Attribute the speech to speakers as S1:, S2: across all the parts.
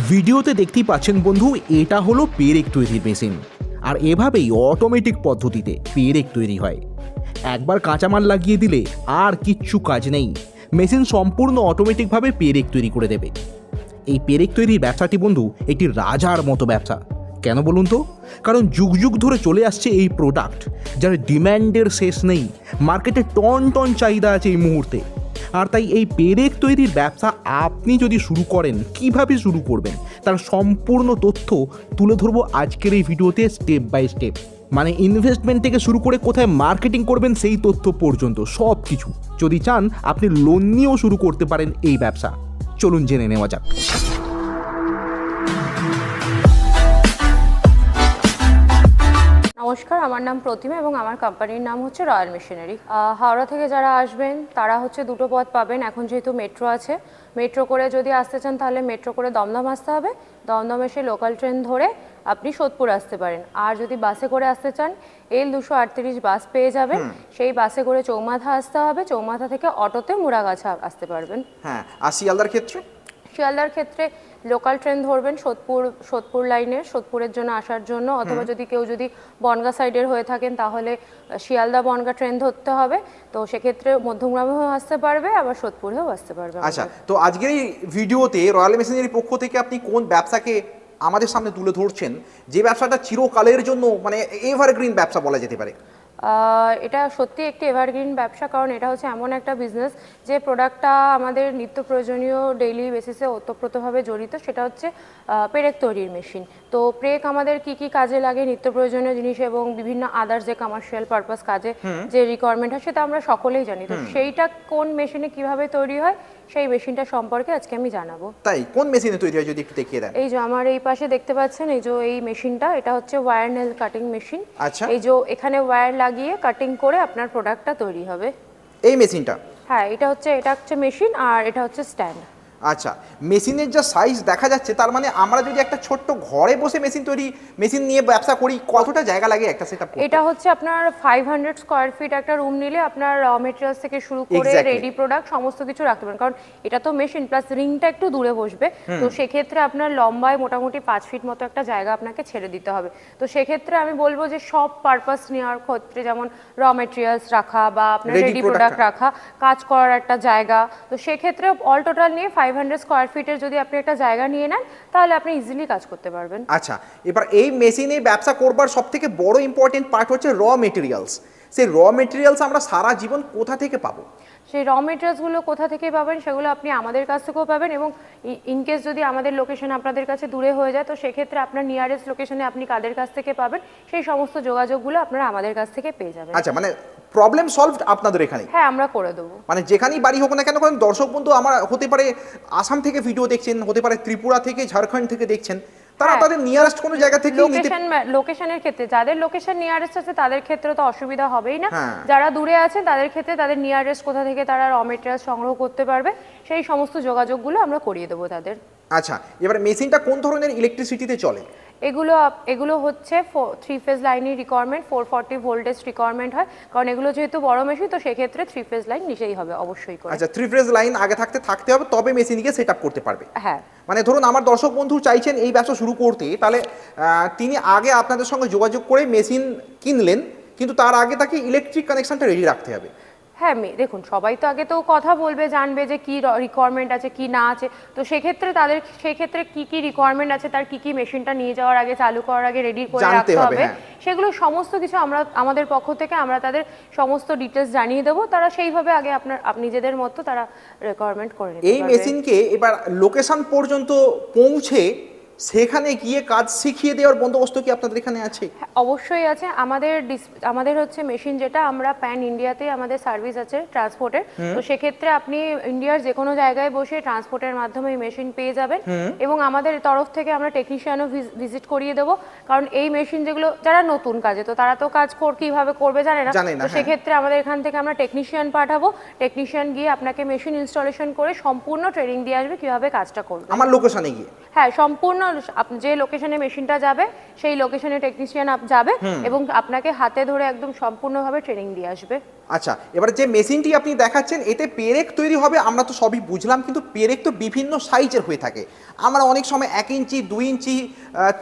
S1: ভিডিওতে দেখতেই পাচ্ছেন বন্ধু, এটা হলো পেরেক তৈরির মেশিন। আর এভাবেই অটোমেটিক পদ্ধতিতে পেরেক তৈরি হয়। একবার কাঁচামাল লাগিয়ে দিলে আর কিচ্ছু কাজ নেই, মেশিন সম্পূর্ণ অটোমেটিকভাবে পেরেক তৈরি করে দেবে। এই পেরেক তৈরির ব্যবসাটি বন্ধু একটি রাজার মতো ব্যবসা। কেন বলুন তো? কারণ যুগ যুগ ধরে চলে আসছে এই প্রোডাক্ট, যার ডিম্যান্ডের শেষ নেই। মার্কেটে টন টন চাহিদা আছে এই মুহূর্তে। আর তাই এই পেরেক তৈরির ব্যবসা আপনি যদি শুরু করেন, কিভাবে শুরু করবেন তার সম্পূর্ণ তথ্য তুলে ধরবো আজকের এই ভিডিওতে স্টেপ বাই স্টেপ। মানে ইনভেস্টমেন্ট থেকে শুরু করে কোথায় মার্কেটিং করবেন সেই তথ্য পর্যন্ত সব কিছু। যদি চান আপনি লোন নিয়েও শুরু করতে পারেন এই ব্যবসা। চলুন জেনে নেওয়া যাক।
S2: নমস্কার, আমার নাম প্রতিমা এবং আমার কোম্পানির নাম হচ্ছে রয়্যাল মেশিনারি। হাওড়া থেকে যারা আসবেন তারা হচ্ছে দুটো পথ পাবেন। এখন যেহেতু মেট্রো আছে, মেট্রো করে যদি আসতে চান তাহলে মেট্রো করে দমদম আসতে হবে। দমদম এসে লোকাল ট্রেন ধরে আপনি সোদপুর আসতে পারেন। আর যদি বাসে করে আসতে চান, L238 বাস পেয়ে যাবেন। সেই বাসে করে চৌমাথা আসতে হবে। চৌমাথা থেকে অটোতে মুড়াগাছা আসতে পারবেন।
S3: হ্যাঁ, আর শিয়ালদার ক্ষেত্রে?
S2: শিয়ালদার ক্ষেত্রে লোকাল ট্রেন ধরবেন সোদপুর লাইনের, সোদপুরের জন্য আসার জন্য। অথবা যদি কেউ বনগাঁ সাইডের হয়ে থাকেন তাহলে শিয়ালদা বনগাঁ ট্রেন ধরতে হবে। তো সেক্ষেত্রে মধ্যমগ্রামেও আসতে পারবে, আবার সোদপুরেও আসতে পারবে।
S3: আচ্ছা, তো আজকের এই ভিডিওতে রয়্যাল মেশিনারির পক্ষ থেকে আপনি কোন ব্যবসাকে আমাদের সামনে তুলে ধরছেন, যে ব্যবসাটা চিরকালের জন্য মানে এভারগ্রিন ব্যবসা বলা যেতে পারে?
S2: এটা সত্যি একটি এভারগ্রিন ব্যবসা, কারণ এটা হচ্ছে এমন একটা বিজনেস যে প্রোডাক্টটা আমাদের নিত্য প্রয়োজনীয় ডেইলি বেসিসে ওতপ্রোতভাবে জড়িত। সেটা হচ্ছে পেরেক তৈরির মেশিন। তো পেরেক আমাদের কি কি কাজে লাগে, নিত্য প্রয়োজনীয় জিনিস এবং বিভিন্ন আদার্স যে কমার্শিয়াল পারপাস কাজে যে রিকোয়ারমেন্ট হয় সেটা আমরা সকলেই জানি। তো সেইটা কোন মেশিনে কিভাবে তৈরি হয় সেই মেশিনটা সম্পর্কে আজকে আমি জানাবো।
S3: তাই কোন মেশিনে তৈরি হয় যদি একটু দেখিয়ে দেন।
S2: এই যে আমার এই পাশে দেখতে পাচ্ছেন, এই মেশিনটা, এটা হচ্ছে ওয়্যার নেল কাটিং মেশিন।
S3: আচ্ছা,
S2: এই যে এখানে ওয়্যার লাগিয়ে কাটিং করে আপনার প্রোডাক্টটা তৈরি হবে।
S3: এই মেশিনটা?
S2: হ্যাঁ, এটা হচ্ছে মেশিন আর এটা হচ্ছে স্ট্যান্ড।
S3: আচ্ছা, মেশিনের যা সাইজ দেখা যাচ্ছে, তার মানে আমরা যদি একটা ছোট্ট ঘরে বসে মেশিন নিয়ে ব্যবসা করি, কতটা জায়গা লাগে একটা সেটআপ করতে?
S2: এটা হচ্ছে আপনার 500 স্কয়ার ফিট একটা রুম নিলে আপনার র মেটেরিয়ালস থেকে শুরু করে রেডি প্রোডাক্ট সমস্ত কিছু রাখতে পারেন। কারণ এটা তো মেশিন প্লাস রিংটা একটু দূরে বসবে। তো সেক্ষেত্রে আপনার লম্বায় মোটামুটি 5 ফিট মতো একটা জায়গা আপনাকে ছেড়ে দিতে হবে। তো সেক্ষেত্রে আমি বলবো যে সব পারপাস নেওয়ার ক্ষেত্রে, যেমন র মেটেরিয়ালস রাখা বা আপনার রেডি প্রোডাক্ট রাখা, কাজ করার একটা জায়গা, তো সেক্ষেত্রে অল টোটাল নিয়ে 500 স্কয়ার ফিটের যদি আপনি একটা জায়গা নিয়ে নেন তাহলে আপনি ইজিলি কাজ করতে পারবেন।
S3: আচ্ছা, এবার এই মেশিনে ব্যবসা করবার সবথেকে বড় ইম্পর্টেন্ট পার্ট হচ্ছে র মেটেরিয়ালস। সেই র মেটেরিয়ালস আমরা সারা জীবন কোথা থেকে পাবো?
S2: সেই র মেটেরিয়ালসগুলো কোথা থেকে পাবেন সেগুলো আপনি আমাদের কাছ থেকেও পাবেন, এবং ইনকেস যদি আমাদের লোকেশন আপনাদের কাছে দূরে হয়ে যায় তো সেক্ষেত্রে আপনার নিয়ারেস্ট লোকেশনে আপনি কাদের কাছ থেকে পাবেন সেই সমস্ত যোগাযোগগুলো আপনারা আমাদের কাছ থেকে পেয়ে যাবেন।
S3: আচ্ছা, মানে প্রবলেম সলভড আপনাদের এখানে?
S2: হ্যাঁ, আমরা করে দেবো।
S3: মানে যেখানেই বাড়ি হোক না কেন, কারণ দর্শক বন্ধু আমার হতে পারে আসাম থেকে ভিডিও দেখছেন, হতে পারে ত্রিপুরা থেকে, ঝাড়খণ্ড থেকে দেখছেন, তারা তাদের নিয়ারেস্ট কোনো জায়গা থেকে
S2: লোকেশনের ক্ষেত্রে যাদের লোকেশন নিয়ারেস্ট আছে তাদের ক্ষেত্রে তো অসুবিধা হবেই না। যারা দূরে আছে তাদের ক্ষেত্রে তাদের নিয়ারেস্ট কোথা থেকে তারা র মেটেরিয়াল সংগ্রহ করতে পারবে সেই সমস্ত যোগাযোগগুলো আমরা করিয়ে দেবো তাদের।
S3: আচ্ছা, এবার মেশিনটা কোন ধরনের ইলেকট্রিসিটিতে চলে?
S2: এগুলো হচ্ছে 3 ফেজ লাইনের রিকোয়ারমেন্ট, 440 ভোল্টেজ রিকোয়ারমেন্ট হয়, কারণ এগুলো যেহেতু বড় মেশিন তো সেক্ষেত্রে 3 ফেজ লাইন নিচেই হবে অবশ্যই করে।
S3: আচ্ছা, 3 ফেজ লাইন আগে থাকতে হবে, তবে মেশিনকে সেট আপ করতে পারবে।
S2: হ্যাঁ,
S3: মানে ধরুন আমার দর্শক বন্ধু চাইছেন এই ব্যবসা শুরু করতে, তাহলে তিনি আগে আপনাদের সঙ্গে যোগাযোগ করে মেশিন কিনলেন, কিন্তু তার আগে তাকে ইলেকট্রিক কানেকশনটা রেডি রাখতে হবে।
S2: হ্যাঁ, দেখুন সবাই তো আগে তো কথা বলবে, জানবে যে কি রিকোয়ারমেন্ট আছে কি না আছে। তো সেক্ষেত্রে কি রিকোয়ারমেন্ট আছে, তার কি মেশিনটা নিয়ে যাওয়ার আগে, চালু করার আগে রেডি করে রাখতে হবে, সেগুলো সমস্ত কিছু আমাদের পক্ষ থেকে আমরা তাদের সমস্ত ডিটেলস জানিয়ে দেবো। তারা সেইভাবে আগে নিজেদের মতো তারা রিকোয়ারমেন্ট করে নিতে পারবে।
S3: এই মেশিনকে এবার লোকেশন পর্যন্ত পৌঁছে সেখানে গিয়ে কাজ শিখিয়ে দেওয়ার বন্দোবস্ত কি আপনাদের এখানে আছে?
S2: অবশ্যই আছে। আমাদের হচ্ছে মেশিন যেটা, আমরা প্যান ইন্ডিয়াতে আমাদের সার্ভিস আছে ট্রান্সপোর্টের। তো সেক্ষেত্রে আপনি ইন্ডিয়ার যে কোনো জায়গায় বসে ট্রান্সপোর্টের মাধ্যমে এই মেশিন পেয়ে যাবেন, এবং আমাদের তরফ থেকে আমরা টেকনিশিয়ানও ভিজিট করিয়ে দেবো। কারণ এই মেশিন যেগুলো যারা নতুন কাজে, তো তারা তো কাজ কিভাবে করবে জানে না। তো সেক্ষেত্রে আমাদের এখান থেকে আমরা টেকনিশিয়ান পাঠাবো। টেকনিশিয়ান গিয়ে আপনাকে মেশিন ইনস্টলেশন করে সম্পূর্ণ ট্রেনিং দিয়ে আসবে কিভাবে কাজটা করবে
S3: আমার লোকেশনে গিয়ে।
S2: হ্যাঁ, সম্পূর্ণ যে লোকেশনে মেশিনটা যাবে সেই লোকেশনে টেকনিশিয়ান যাবে এবং আপনাকে হাতে ধরে একদম সম্পূর্ণভাবে ট্রেনিং দিয়ে আসবে।
S3: আচ্ছা, এবার যে মেশিনটি আপনি দেখাচ্ছেন এতে পেরেক তৈরি হবে আমরা তো সবই বুঝলাম, কিন্তু পেরেক তো বিভিন্ন সাইজের হয়ে থাকে। আমরা অনেক সময় 1 ইঞ্চি, 2 ইঞ্চি,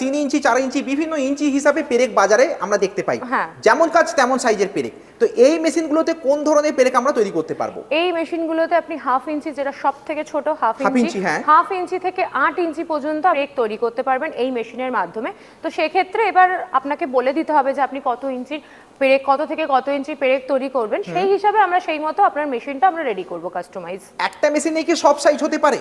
S3: 3 ইঞ্চি, 4 ইঞ্চি বিভিন্ন ইঞ্চি হিসাবে পেরেক বাজারে আমরা দেখতে পাই।
S2: হ্যাঁ।
S3: যেমন কাজ তেমন সাইজের পেরেক। তো এই মেশিনগুলোতে কোন ধরনের পেরেক আমরা তৈরি করতে পারবো?
S2: এই মেশিনগুলোতে আপনি হাফ ইঞ্চি, যেটা সব থেকে ছোট হাফ
S3: ইঞ্চি,
S2: ইঞ্চি,
S3: হ্যাঁ।
S2: হাফ ইঞ্চি থেকে 8 ইঞ্চি পর্যন্ত পেরেক তৈরি করতে পারবেন এই মেশিনের মাধ্যমে। তো সেক্ষেত্রে এবার আপনাকে বলে দিতে হবে যে আপনি কত ইঞ্চির পেরেক, কত থেকে কত ইঞ্চি পেরেক তৈরি করবেন, সেই হিসাবে আমরা সেই মতো আপনার মেশিনটা আমরা রেডি করব কাস্টমাইজ।
S3: একটা মেশিনে কি সব সাইজ হতে পারে?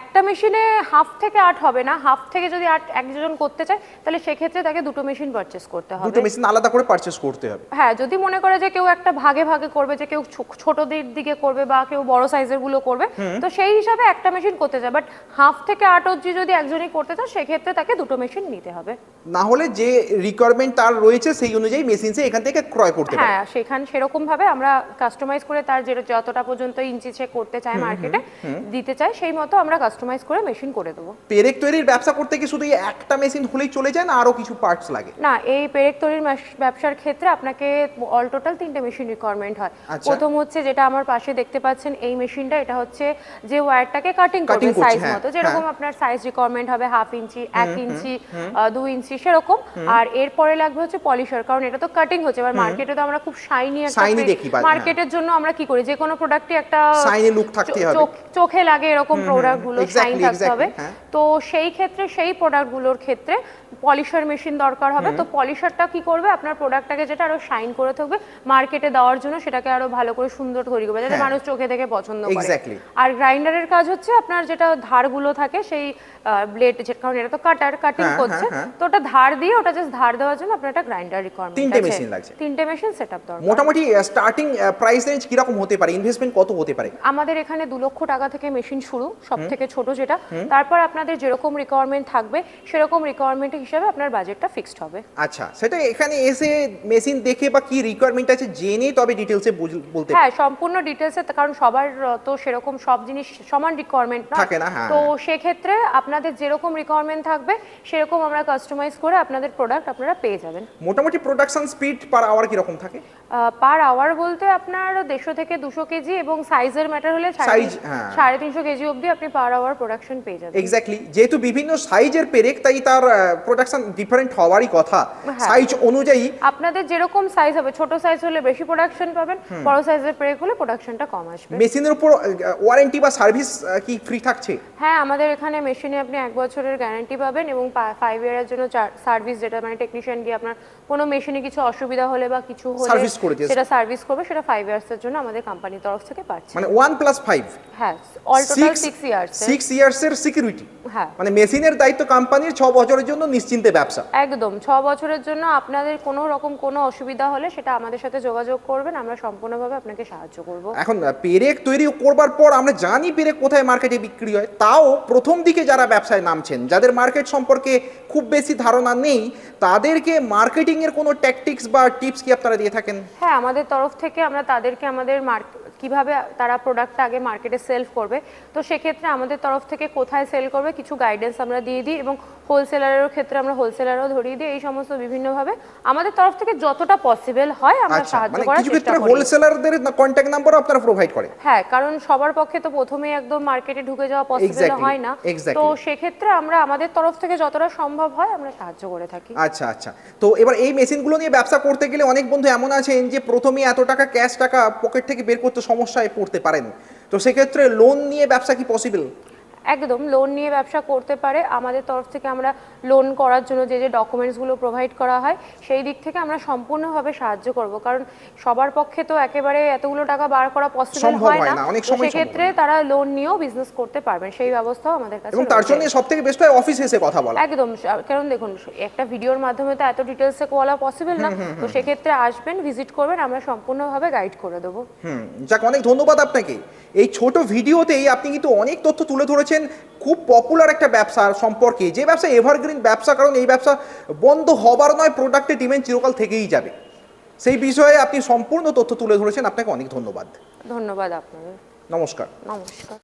S2: একটা মেশিনে হাফ থেকে 8 হবে না, হাফ থেকে যদি 8 একজন করতে চায় তাহলে সেক্ষেত্রে তাকে দুটো মেশিন পারচেস করতে হবে।
S3: দুটো মেশিন আলাদা করে পারচেজ করতে হবে।
S2: হ্যাঁ, যদি মনে করে যে কেউ একটা ভাগে ভাগে করবে, যে কেউ ছোটদের দিকে করবে বা কেউ বড় সাইজের গুলো করবে, তো সেই হিসাবে একটা মেশিন করতে চায়। বাট হাফ থেকে 8 অবধি যদি একজনই করতে চায় সেক্ষেত্রে তাকে দুটো মেশিন নিতে হবে।
S3: না হলে যে রিকোয়ারমেন্ট তার রয়েছে সেই অনুযায়ী মেশিন সে এখান থেকে ক্রয় করতে পারে।
S2: হ্যাঁ, সেরকম ভাবে আমরা কাস্টমাইজ করে তার যতটা পর্যন্ত ইঞ্চি সে করতে চায় মার্কেটে দিতে চায় সেই মতো আমরা কাস্টমাইজ করে মেশিন করে দেবো।
S3: পেরেক তৈরির ব্যবসা করতে কি শুধু এই একটা মেশিন হলেই চলে যায় না আরো কিছু পার্টস লাগে?
S2: না, এই পেরেক তৈরির ব্যবসার ক্ষেত্রে আপনাকে অল টোটাল 3টে মেশিন রিকোয়ারমেন্ট হয়। প্রথম হচ্ছে যেটা আমার পাশে দেখতে পাচ্ছেন এই মেশিনটা, এটা হচ্ছে যে ওয়্যারটাকে কাটিং করবে সাইজ মতো, যেরকম আপনার সাইজ রিকোয়ারমেন্ট হবে হাফ ইঞ্চি, 1 ইঞ্চি, 2 ইঞ্চি সেরকম। আর এরপরে লাগবে হচ্ছে পলিশার, কারণ এটা তো কাটিং হচ্ছে। এবার মার্কেটে তো আমরা খুব শাইনি একটা মার্কেটের জন্য আমরা কি করি, যে কোনো প্রোডাক্টই একটা
S3: শাইনি লুক থাকতে হবে,
S2: চোখে লাগে এরকম প্রোডাক্টগুলো শাইন থাকতে হবে। তো সেই ক্ষেত্রে সেই প্রোডাক্টগুলোর ক্ষেত্রে পলিশার মেশিন দরকার হবে। তো পলিশারটা কি করবে, আপনার প্রোডাক্টটাকে যেটা আরো শাইন করে থাকবে মার্কেটে দেওয়ার জন্য, সেটাকে আরো ভালো করে সুন্দর তৈরি করবে যাতে মানুষ চোখে দেখে পছন্দ করে। আর গ্রাইন্ডারের কাজ হচ্ছে আপনার যেটা ধারগুলো থাকে সেই ব্লেড, কারণ এটা তো কাটিং করছে, তো ওটা ধার দিয়ে ওটা জাস্ট ধার দেওয়ার জন্য আপনার একটা গ্রাইন্ডার রিকোয়ারমেন্ট আছে।
S3: 3টে মেশিন লাগছে।
S2: 3টে মেশিন সেটআপ দরকার।
S3: মোটামুটি স্টার্টিং প্রাইস রেঞ্জ কি রকম হতে পারে, ইনভেস্টমেন্ট কত হতে পারে?
S2: আমাদের এখানে 2 লক্ষ টাকা থেকে মেশিন শুরু, সবথেকে ছোট যেটা। তারপর আপনাদের যেরকম রিকোয়ারমেন্ট থাকবে সেরকম রিকোয়ারমেন্ট হিসেবে আপনার বাজেটটা ফিক্সড হবে।
S3: আচ্ছা, সেটা এখানে এসে মেশিন দেখে বা কি রিকোয়ারমেন্ট আছে জেনে তবে ডিটেইলসে বলতে?
S2: হ্যাঁ, সম্পূর্ণ ডিটেইলসে, কারণ সবার তো সেরকম সব জিনিস সমান রিকোয়ারমেন্ট
S3: থাকে না।
S2: তো সেক্ষেত্রে আপনাদের যেরকম রিকোয়ারমেন্ট থাকবে সেরকম আমরা কাস্টমাইজ করে আপনাদের প্রোডাক্ট আপনারা পেয়ে যাবেন।
S3: মোটামুটি প্রোডাকশন স্পিড পার আওয়ার কি রকম থাকে?
S2: পার আওয়ার বলতে আপনার 150 থেকে 200 কেজি, এবং সাইজের ম্যাটার হলে 350 কেজি অবধি আপনি পার আওয়ার প্রোডাকশন পেয়ে যাবেন।
S3: এক্স্যাক্টলি, যেহেতু বিভিন্ন সাইজের পেরেক তাই তার প্রোডাকশন ডিফারেন্ট হওয়ারই কথা। সাইজ অনুযায়ী
S2: আপনাদের যেরকম সাইজ হবে, ছোট সাইজ হলে বেশি প্রোডাকশন পাবেন, বড় সাইজের পেরেক হলে প্রোডাকশনটা কম আসবে।
S3: মেশিনের উপর ওয়ারেন্টি বা সার্ভিস কি ফ্রি থাকছে?
S2: হ্যাঁ, আমাদের এখানে মেশিনে আপনি 1 বছরের গ্যারান্টি পাবেন এবং 5 ইয়ারের জন্য সার্ভিস, যেটা মানে টেকনিশিয়ান গিয়ে আপনার কোনো মেশিনে কিছু অসুবিধা হলে বা কিছু হলে সেটা সার্ভিস করবে, সেটা 5 ইয়ার্সের জন্য আমাদের কোম্পানির তরফ থেকে পাচ্ছি।
S3: মানে 1+5?
S2: হ্যাঁ, অল টোটাল 6 ইয়ার্স।
S3: 6 ইয়ার্সের সিকিউরিটি।
S2: হ্যাঁ,
S3: মানে মেশিনের দায়িত্ব কোম্পানির 6 বছরের জন্য নিশ্চিন্তে ব্যবসা।
S2: একদম 6 বছরের জন্য। আপনাদের কোনো রকম কোনো অসুবিধা হলে সেটা আমাদের সাথে যোগাযোগ করবেন, আমরা সম্পূর্ণভাবে আপনাকে সাহায্য করব।
S3: এখন পেরেক তৈরি করবার পর আমরা জানি পেরেক কোথায় মার্কেটে বিক্রি হয়, তাও প্রথম দিকে যারা ব্যবসায় নামছেন, যাদের মার্কেট সম্পর্কে খুব বেশি ধারণা নেই, তাদেরকে মার্কেটিং এর কোনো ট্যাকটিক্স বা টিপস কি আপনারা দিয়ে থাকেন?
S2: হ্যাঁ, আমাদের তরফ থেকে আমরা তাদেরকে আমাদের কিভাবে তারা প্রোডাক্টটা আগে মার্কেটে সেল করবে, তো সেক্ষেত্রে আমাদের তরফ থেকে কোথায় সেল করবে কিছু গাইডেন্স আমরা দিয়ে দিই, এবং হোলসেলারের ক্ষেত্রে আমরা হোলসেলারও ধরিয়ে দিই। এই সমস্ত বিভিন্নভাবে আমাদের তরফ থেকে যতটা পসিবল হয় আমরা সাহায্য করার চেষ্টা করি।
S3: হোলসেলারদের কন্টাক্ট নাম্বারও আপনারা প্রোভাইড করেন?
S2: হ্যাঁ, কারণ সবার পক্ষে তো প্রথমেই একদম মার্কেটে ঢুকে যাওয়া পসিবল হয় না, তো সেক্ষেত্রে আমরা আমাদের তরফ থেকে যতটা সম্ভব হয় আমরা সাহায্য করে থাকি।
S3: আচ্ছা আচ্ছা, তো এবার এই মেশিনগুলো নিয়ে ব্যবসা করতে গেলে অনেক বন্ধু এমন আছেন যে প্রথমে এত টাকা ক্যাশ টাকা পকেট থেকে বের করতে সমস্যায় পড়তে পারেন, তো সেক্ষেত্রে লোন নিয়ে ব্যবসা কি পসিবল?
S2: একদম, লোন নিয়ে ব্যবসা করতে পারে। আমাদের তরফ থেকে আমরা লোন করার জন্য যে ডকুমেন্টসগুলো প্রোভাইড করা হয় সেই দিক থেকে আমরা সম্পূর্ণভাবে সাহায্য করব, কারণ সবার পক্ষে তো একেবারে এতগুলো টাকা বার করা পসিবল হয় না। সেক্ষেত্রে তারা লোন নিয়েও বিজনেস করতে পারবেন, সেই ব্যবস্থাও আমাদের কাছে
S3: এবং তার জন্য সবথেকে বেস্ট হয় অফিসে এসে কথা বলা।
S2: একদম, কারণ দেখুন একটা ভিডিওর মাধ্যমে তো এত ডিটেলসে বলা পসিবল না, তো সেক্ষেত্রে আসবেন, ভিজিট করবেন, আমরা সম্পূর্ণভাবে গাইড করে দেবো।
S3: যাক, অনেক ধন্যবাদ আপনাকে। এই ছোট ভিডিওতেই আপনি কিন্তু অনেক তথ্য তুলে ধরেছেন খুব পপুলার একটা ব্যবসা সম্পর্কে, যে ব্যবসা এভারগ্রিন ব্যবসা, কারণ এই ব্যবসা বন্ধ হবার নয়, প্রোডাক্টের ডিমান্ড চিরকাল থেকেই যাবে। সেই বিষয়ে আপনি সম্পূর্ণ তথ্য তুলে ধরেছেন, আপনাকে অনেক ধন্যবাদ।
S2: ধন্যবাদ আপনাদের।
S3: নমস্কার।
S2: নমস্কার।